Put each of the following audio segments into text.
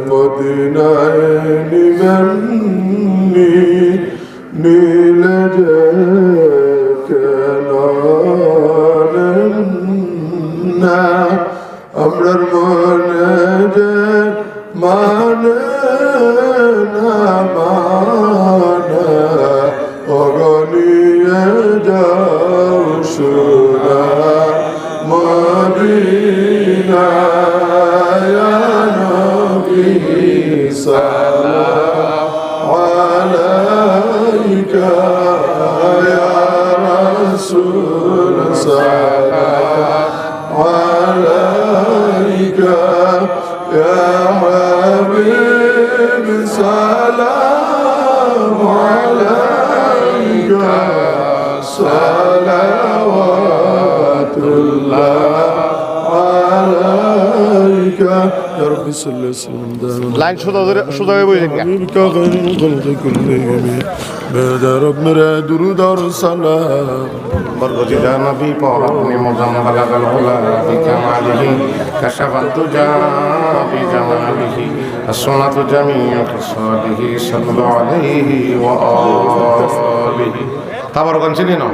মদিনায় নিবেননি নীলে যে কেন না আমরার মনে যে মানে না মানে অগনিয়ে যাও সুরা মদিনা ইয়া নবী সালাম আলাইকা ইয়া রাসূল সালাম আলাইকা ইয়া হাবিব সালাম আলাইকা সালাওয়াতুল্লাহ আলাইকা ইয়া রাব্বি সাল্লি সাল্লাম লাইন সোজা হয়ে বসে গেল का गैर खल्क़ कुल्लिहिम बेदरब मेरे दुरूद और सलाम बरगुज़िदा नबी पर अपने मुदम बलगल हुला बिकमालिही कशफत तुजा बिजमालिही अस्सुन्नत जमीअ खसालिही सल्लल्लाहु अलैहि व आलिहि তাবারকান চিনি না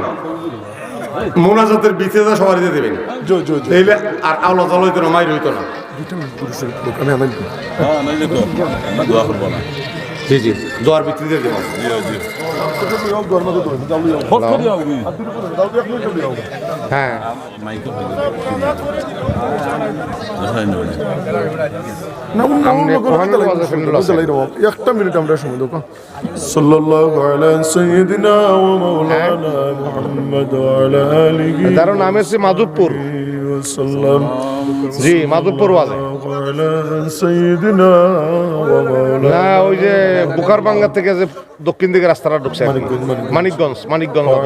মুনাজাতের বিতেদা সবাই দিয়ে দিবেন जो जो जो এইলে আর আওলা জল হইতো না মাইর হইতো না আমি আমার হ্যাঁ নাই দেখো দোয়া করবো না জি জি দোয়ার ভিতরে দিয়ে দেব হ্যাঁ মাইকে একটা মিনিট আমরা সময় দেবো সাল্লাল্লাহু আলা সাইয়্যিদিনা ওয়া মাওলানা মুহাম্মদ ওয়া আলা আলিহি তার নাম হচ্ছে মাধবপুর ওয়া সাল্লাম জি মাধবপুর ওয়াজে আলা সাইয়্যিদিনা ওয়া মাওলানা না ওই যে বুকারবাঙ্গা থেকে যে দক্ষিণ দিকে রাস্তাটা ঢুকছে মানিকগঞ্জ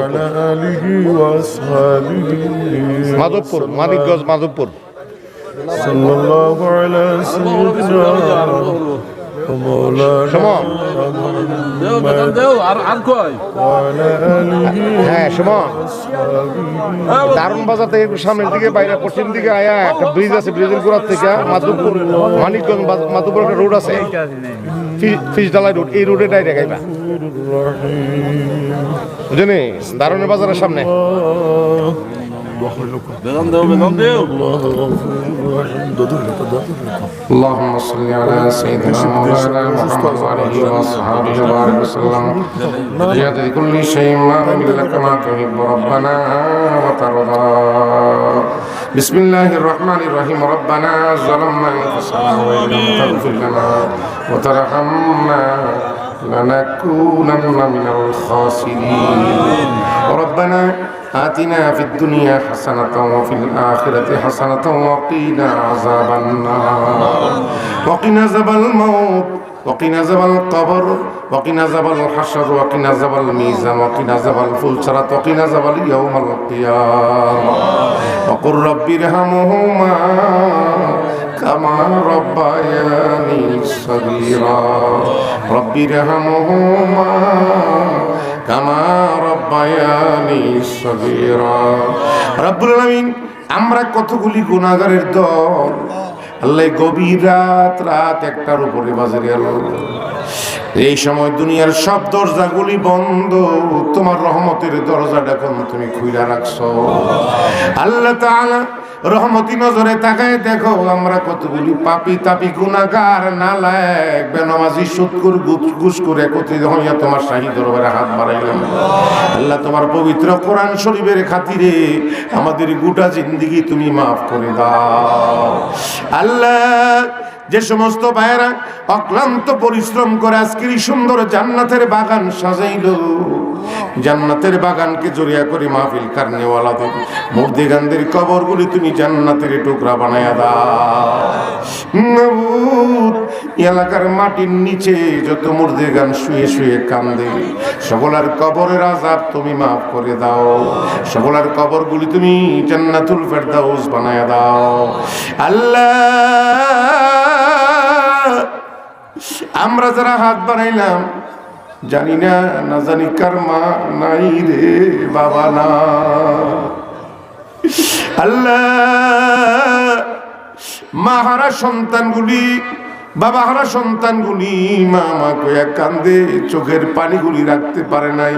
আলা আলিহি ওয়া আসহাবিহি মাধবপুর সাল্লাল্লাহু আলা সাইয়্যিদিনা ওয়া মাওলানা সুমন দেও বেতন দেও আর কই হ্যাঁ সুমন দারুন বাজার থেকে একটু সামনের দিকে বাইরে পশ্চিম দিকে আয়া একটা ব্রিজ আছে ব্রিজের গোড়ার থেকে মাধবপুর মানিকগঞ্জ মাধবপুর একটা রোড আছে ফিশডালাই রোড এই রোডে ডাইরেক্ট আইবা বুঝলি দারুনের বাজারের সামনে বেতন দেও اللهم صل على سيدنا مولانا محمد وعلى واصحابه وبارك وسلم بيد كل شيء ما لك ما تحب ربنا وترضى بسم الله الرحمن الرحيم ربنا ظلمنا انفسنا وان لم تغفر لنا وترحمنا لنكونن من الخاسرين ربنا آتنا في الدنيا حسنة وفي الآخرة حسنة وقنا عذاب النار وقنا عذاب الموت وقنا عذاب القبر وقنا عذاب الحشر وقنا عذاب الميزان وقنا عذاب الفلسرة وقنا عذاب يوم القيامة وقل رب ارحمهما كما ربياني صغيرا رب ارحمهما কামা রব্বায়ানি সগীরা রব্বুল আলামিন আমরা কতগুলি গুনাহগারের দল আল্লাহ গভীর রাত একটার উপরে বাজারে এলো এই সময় দুনিয়ার সব দরজাগুলি বন্ধ তোমার রহমতের দরজাটা কোন তুমি খুইলা রাখছো আল্লাহ তাআলা রহমতি নজরে তাকায় দেখো আমরা কতগুলি পাপী তাপী গুনাহগার নালায়েক বেনামাজি সুদখোর ঘুষখোর একত্রিত হইয়া তোমার শাহী দরবারে হাত বাড়াইলাম আল্লাহ তোমার পবিত্র কোরআন শরীফের খাতিরে আমাদের গোটা জিন্দেগি তুমি মাফ করে দাও আল্লাহ যে সমস্ত ভাইয়েরা অক্লান্ত পরিশ্রম করে আজকের সুন্দর জান্নাতের বাগান সাজাইলো জান্নাতের বাগানকে জড়িয়া করে মাহফিল কারনেওয়ালাদের মুর্দিগানদের কবরগুলি তুমি জান্নাতের টুকরা বানায়া দাও এলাকার মাটির নিচে যত মুর্দিগান শুয়ে শুয়ে কান্দে সকলের কবরের আযাব তুমি মাফ করে দাও সকলের কবরগুলি তুমি জান্নাতুল ফেরদাউস বানায়া দাও আল্লাহ আমরা যারা হাত বানাইলাম জানি না না জানি কার মা নাই রে বাবা না আল্লাহ মাহারা সন্তানগুলি বাবা হারা সন্তানগুলি মা মা কইয়া কান্দে, চোখের পানিগুলি রাখতে পারে নাই।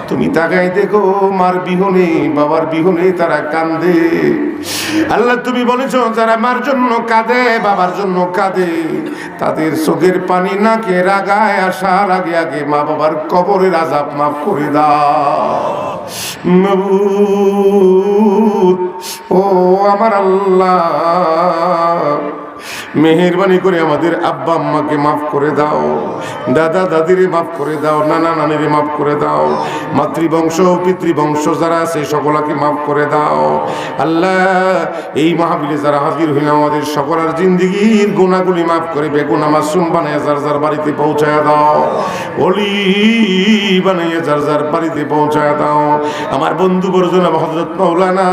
তুমি তাকাই দেখো, মার বিহনে বাবার বিহনে তারা কান্দে। আল্লাহ তুমি বলেছো যারা মার জন্য কাঁদে বাবার জন্য কাঁদে, তাদের চোখের পানি নাকে রাগায় আসার আগে আগে মা বাবার কবরের আযাব মাফ করে দাও মাবুদ। ও আমার আল্লাহ, মেহেরবানি করে আমাদের আব্বা আম্মাকে মাফ করে দাও, দাদা দাদিরে মাফ করে দাও, নানা নানিরে মাফ করে দাও, মাতৃবংশ পিতৃবংশ যারা আছে সকলকে মাফ করে দাও। আল্লাহ এই মাহফিলে যারা হাজির হইল আমাদের সকলের জিন্দেগীর গুনাহগুলি মাফ করে বেগুনা মাসুম বানাইয়া যার যার বাড়িতে পৌঁছায় দাও, ওলি বানাইয়া যার যার বাড়িতে পৌঁছায় দাও। আমার বন্ধু বর্জনা হযরত মাওলানা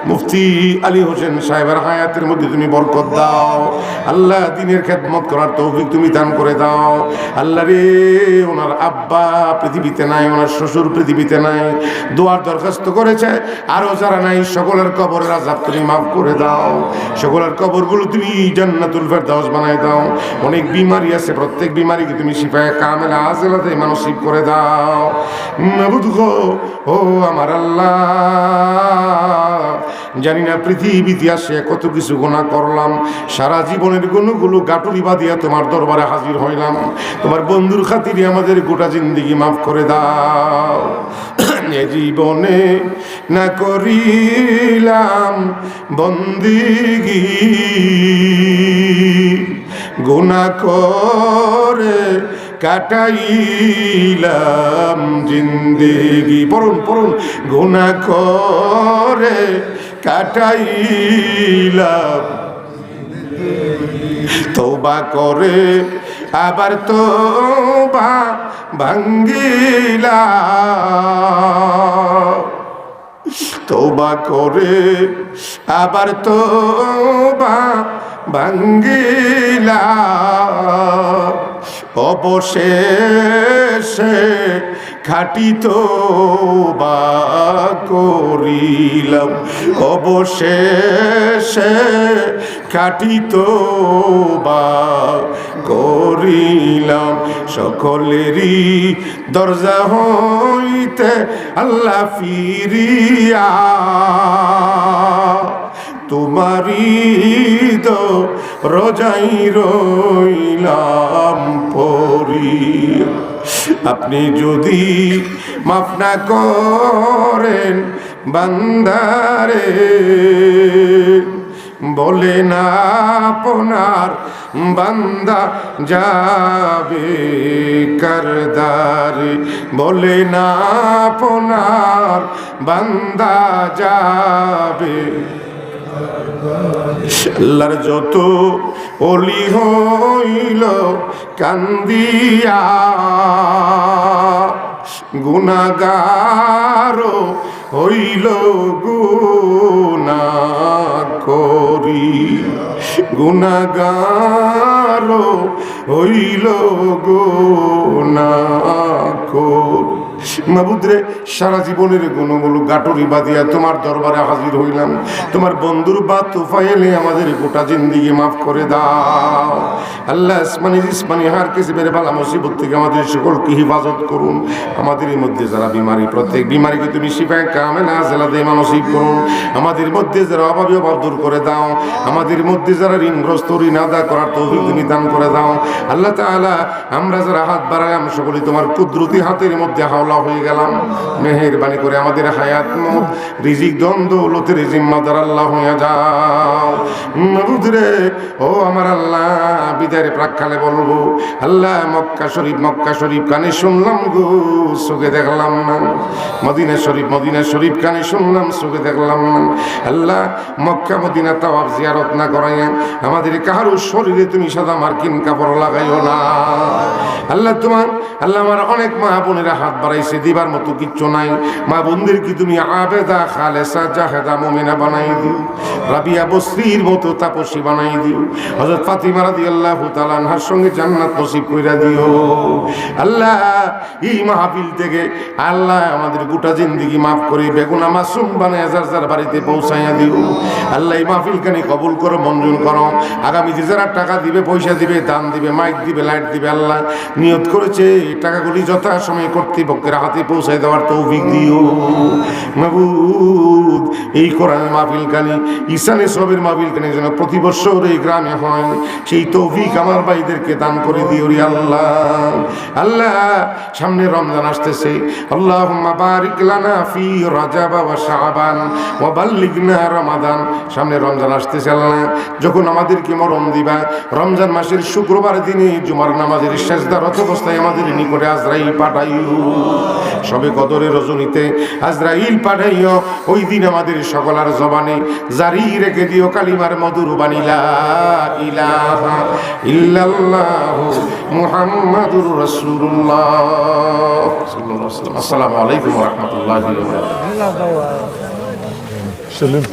মুফতি আলী হোসেন সাহেবের হায়াতের মধ্যে তুমি বরকত দাও। আল্লাহ দিনের খেদমত করার তৌফিক তুমি দান করে দাও। আল্লাহ রে, ওনার আব্বা পৃথিবীতে নাই, ওনার শ্বশুর পৃথিবীতে নাই, দোয়ার দরখাস্ত করেছে, আরো যারা নাই সকলের কবরের আযাব তুমি মাফ করে দাও, সকলের কবরগুলো তুমি জান্নাতুল ফেরদাউস বানায় দাও। অনেক বিমারি আছে, প্রত্যেক বিমারিকে তুমি শিফায়ে কামেলা আজেলাতে মানসিব করে দাও মাবুদ গো। ও আমার আল্লাহ, জানি না পৃথিবীতে আসে কত কিছু গুনাহ করলাম, সারা জীবনের গুণগুলো গাটুরি বাঁধিয়া তোমার দরবারে হাজির হইলাম। তোমার বন্ধুর খাতিরে আমাদের গোটা জিন্দেগি মাফ করে দাও। এ জীবনে না করিলাম বন্দিগি, গুনাহ করে কাটাইলাম জিন্দেগি। পড়ুন পড়ুন, গুনাহ করে কাটাইলাম, তওবা করে আবার তওবা ভাঙ্গিলাম, তওবা করে আবার তওবা ভাঙ্গিলাম, অবশেষে খাঁটি তওবা করিলাম, অবশেষে খাঁটি তওবা করিলাম। সকলেরই দরজা হইতে আল্লাহ ফিরিয়া তোমারি তো রোজাই রইলাম পড়িয়া। আপনি যদি মাফ না করেন বান্দারে, বলে না আপনার বান্দা যাবে কারদারে, বলে না আপনার বান্দা যাবে। আল্লাহর যত ওলি হইল কান্দিয়া, গুনাহগার হইল গুনাহ করি, গুনাহগার হইল গুনাহ করি। মাবুদ রে, সারা জীবনের গুণগুলো গাটুরি বাঁধিয়া তোমার দরবারে হাজির হইলাম। তোমার বন্ধুর বা তুফাইলে আমাদের গোটা জিন্দেগি মাফ করে দাও। আল্লাহ আসমানি জিসমানি হার কিসিমের বালা মুসিবত থেকে আমাদের সকলকে হিফাজত করুন। আমাদের মধ্যে যারা বিমারি, প্রত্যেক বিমারিকে তুমি শিফায়ে কামেলা আজেলাতে নসিব করুন। আমাদের মধ্যে যারা অভাবী অভাব দূর করে দাও। আমাদের মধ্যে যারা ঋণগ্রস্ত ঋণ আদা করার তৌফিক তুমি দান করে দাও। আল্লাহ তাআলা, আমরা যারা হাত বাড়াইলাম সকলেই তোমার কুদরতি হাতের মধ্যে হাওলা হয়ে গেলাম। মেহেরবানি করে আমাদের হায়াত মত রিজিক দ্বন্দ্ব লতের জিম্মাদার আল্লাহ হয়ে যাও মাবুদ রে। ও আমার আল্লাহ, বিদায়ের প্রাক্কালে বলবো আল্লাহ, মক্কা শরীফ কানে শুনলাম গো, চোখে দেখলাম না। মদিনা শরীফ কানে শুনলাম, চোখে দেখলাম না। আল্লাহ, মক্কা মদিনা তাওয়াফ জিয়ারত না করাইয়া আমাদের কারো শরীরে তুমি সাদা মার্কিন কাপড় লাগাইও না। আল্লাহ আমার অনেক মা বোনেরা হাত বাড়াই বানাইছে, দিবার মতো কিচ্ছু নাই। মা বোনদের কি তুমি আবেদা খালেসা জাহেদা মুমিনা বানাই দিও, রাবিয়া বসরির মতো তাপসী বানাই দিও, হযরত ফাতিমা রাদিয়াল্লাহু তাআলা আনহার সঙ্গে জান্নাত নসিব কইরা দিও। আল্লাহ এই মাহফিল থেকে আল্লাহ আমাদের গোটা জিন্দেগি মাফ করে বেগুনা মাসুম বানায় যার যার বাড়িতে পৌঁছাইয়া দিও। আল্লাহ এই মাহফিলখানি কবুল করো, মঞ্জুর করো। আগামীতে যারা টাকা দিবে, পয়সা দিবে, দান দিবে, মাইক দিবে, লাইট দিবে, আল্লাহ নিয়ত করেছে এই টাকাগুলি যথাসময়ে কর্তৃপক্ষের হাতে পৌঁছায় দেওয়ার তৌফিক দিও মাবুদ। এই কোরআনের মাহফিলখানি ঈশানে সবের মাহফিলখানি যেন প্রতি বছর এই গ্রামে হয়, সেই তৌফিক আমার ভাইদেরকে দান করে দিও রে আল্লাহ। আল্লাহ সামনে রমজান আসতেছে, আল্লাহুম্মা বারিক লানা ফি রজব ওয়া শাবান ওয়া বাল্লিগনা রমাদান। সামনে রমজান আসতেছে আল্লাহ, যখন আমাদেরকে মরণ দিবা রমজান মাসের শুক্রবার দিনে জুমার নামাজের সেজদারত অবস্থায় আমাদের নিকটে আজরাইল পাঠাইও। সবে কদরের রজনীতে আজরাইল পাঠাইও, ওই দিন আমাদের সকলার জবানে জারি রেখে দিও কালিমার মধুর বাণী লা ইলাহা ইল্লাল্লাহু মুহাম্মাদুর রাসূলুল্লাহ সাল্লাল্লাহু আলাইহি ওয়াসাল্লাম। আসসালামু আলাইকুম ওয়া রাহমাতুল্লাহি ওয়া বারাকাতুহু। সেলিম